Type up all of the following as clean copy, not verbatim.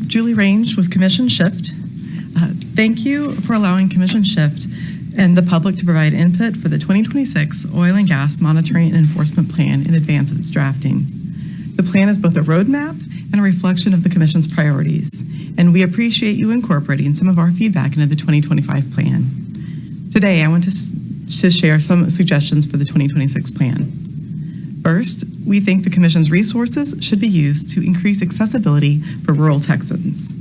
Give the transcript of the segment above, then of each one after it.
Julie Range with Commission Shift. Thank you for allowing Commission Shift and the public to provide input for the 2026 Oil and Gas Monitoring and Enforcement Plan in advance of its drafting. The plan is both a roadmap and a reflection of the Commission's priorities, and we appreciate you incorporating some of our feedback into the 2025 plan. Today, I want to share some suggestions for the 2026 plan. First, we think the Commission's resources should be used to increase accessibility for rural Texans.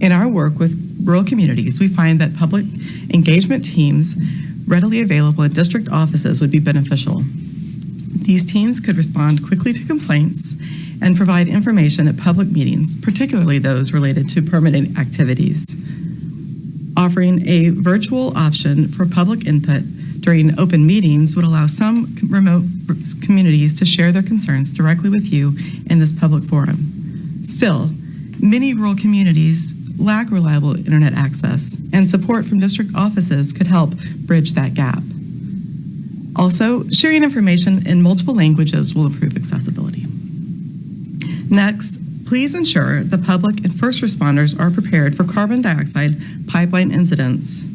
In our work with rural communities, we find that public engagement teams readily available at district offices would be beneficial. These teams could respond quickly to complaints and provide information at public meetings, particularly those related to permitting activities. Offering a virtual option for public input during open meetings would allow some remote communities to share their concerns directly with you in this public forum. Still, many rural communities lack reliable internet access, and support from district offices could help bridge that gap. Also, sharing information in multiple languages will improve accessibility. Next, please ensure the public and first responders are prepared for carbon dioxide pipeline incidents.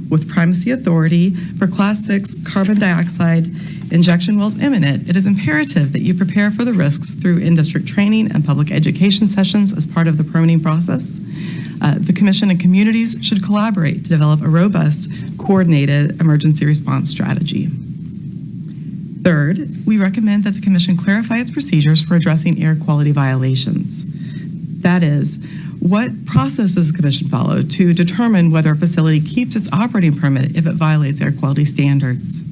With primacy authority for Class 6 carbon dioxide injection wells imminent, it is imperative that you prepare for the risks through in-district training and public education sessions as part of the permitting process. The Commission and communities should collaborate to develop a robust, coordinated emergency response strategy. Third, we recommend that the Commission clarify its procedures for addressing air quality violations. That is, what process does the Commission follow to determine whether a facility keeps its operating permit if it violates air quality standards?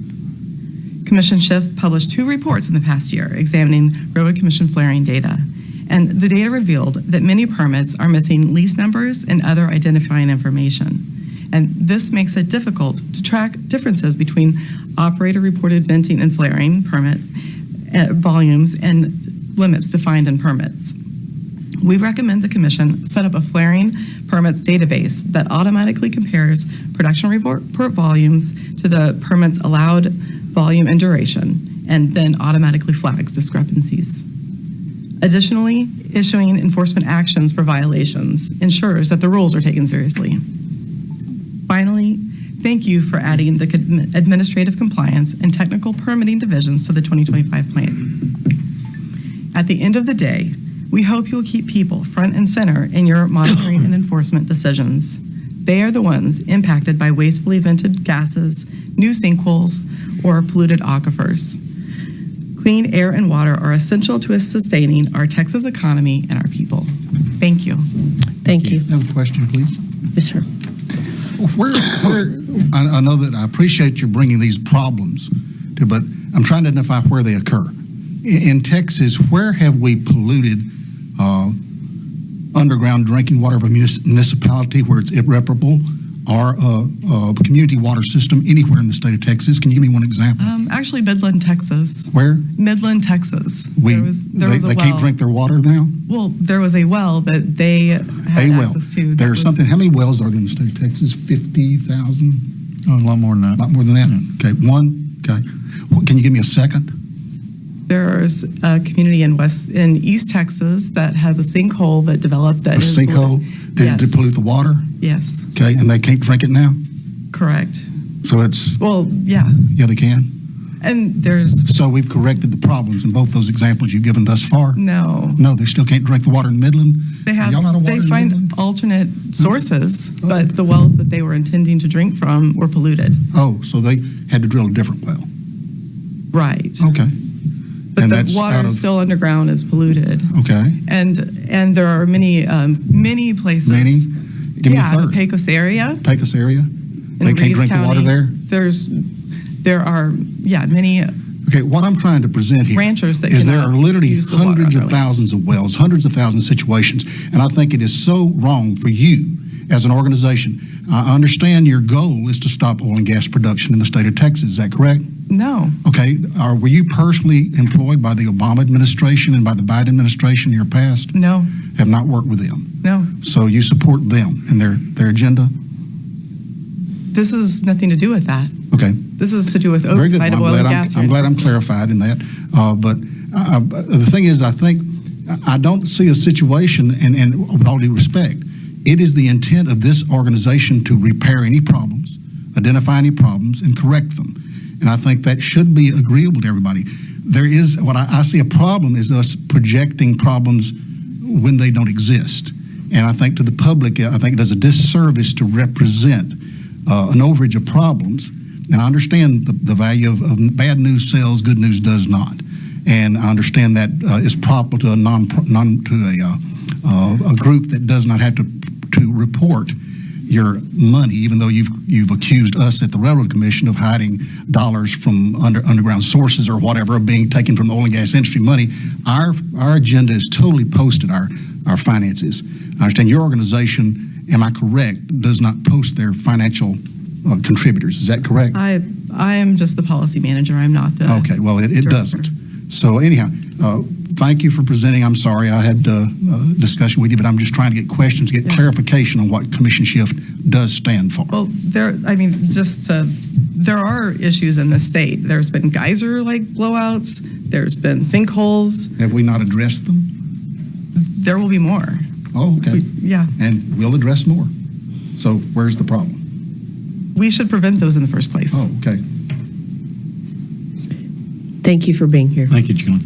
Commission Shift published 2 reports in the past year examining Railroad Commission flaring data, and the data revealed that many permits are missing lease numbers and other identifying information. And this makes it difficult to track differences between operator-reported venting and flaring permit volumes and limits defined in permits. We recommend the Commission set up a flaring permits database that automatically compares production report volumes to the permit's allowed volume and duration, and then automatically flags discrepancies. Additionally, issuing enforcement actions for violations ensures that the rules are taken seriously. Finally, thank you for adding the administrative compliance and technical permitting divisions to the 2025 plan. At the end of the day, we hope you'll keep people front and center in your monitoring and enforcement decisions. They are the ones impacted by wastefully vented gases, new sinkholes, or polluted aquifers. Clean air and water are essential to sustaining our Texas economy and our people. Thank you. Thank you. Another question, please. Yes, sir. I know that I appreciate you bringing these problems, but I'm trying to identify where they occur. In Texas, where have we polluted underground drinking water of a municipality where it's irreparable, or a community water system anywhere in the state of Texas? Can you give me one example? Actually, Midland, Texas. Where? Midland, Texas. They can't drink their water now? Well, there was a well that they had access to. There's something. How many wells are there in the state of Texas? 50,000? Oh, a lot more than that. A lot more than that? Okay, one. Okay. Well, can you give me a second? There's a community in East Texas that has a sinkhole that developed that. A sinkhole? Did it pollute the water? Yes. Okay, and they can't drink it now? Correct. So it's... Well, yeah. Yeah, they can? And there's... So we've corrected the problems in both those examples you've given thus far? No. No, they still can't drink the water in Midland? They have. Y'all out of water They in find Midland? alternate sources, but the wells that they were intending to drink from were polluted. Oh, so they had to drill a different well? Right. Okay. But And the that's water still underground is polluted. Okay. And there are many places. Many? Give me a third. The Pecos area. Pecos area? In They can't Reeves drink the water County. there? There are many Okay, what I'm trying to present here ranchers that is there are cannot literally use the water hundreds of underly. thousands of wells, hundreds of thousands of situations, and I think it is so wrong for you as an organization. I understand your goal is to stop oil and gas production in the state of Texas. Is that correct? No. Okay. Were you personally employed by the Obama administration and by the Biden administration in your past? No. Have not worked with them? No. So you support them and their agenda? This has nothing to do with that. Okay. This is to do with Very good. oversight of Well, oil and gas. I'm glad I'm clarified in that. But the thing is, I think I don't see a situation, and with all due respect, it is the intent of this organization to repair any problems, identify any problems, and correct them. And I think that should be agreeable to everybody. There is, what I see a problem is us projecting problems when they don't exist. And I think to the public, I think it does a disservice to represent an overage of problems. And I understand the value of bad news sells, good news does not. And I understand that is proper to a a group that does not have to report your money, even though you've accused us at the Railroad Commission of hiding dollars from underground sources or whatever, being taken from the oil and gas industry money. Our agenda is totally posted, our finances. I understand your organization, am I correct, does not post their financial contributors. Is that correct? I am just the policy manager. I'm not the Okay, well, it director. doesn't. So anyhow, thank you for presenting. I'm sorry I had a discussion with you, but I'm just trying to get questions, get clarification on what Commission Shift does stand for. Well, there are issues in the state. There's been geyser-like blowouts. There's been sinkholes. Have we not addressed them? There will be more. Oh, okay. Yeah. And we'll address more. So where's the problem? We should prevent those in the first place. Oh, okay. Thank you for being here. Thank you, Julie.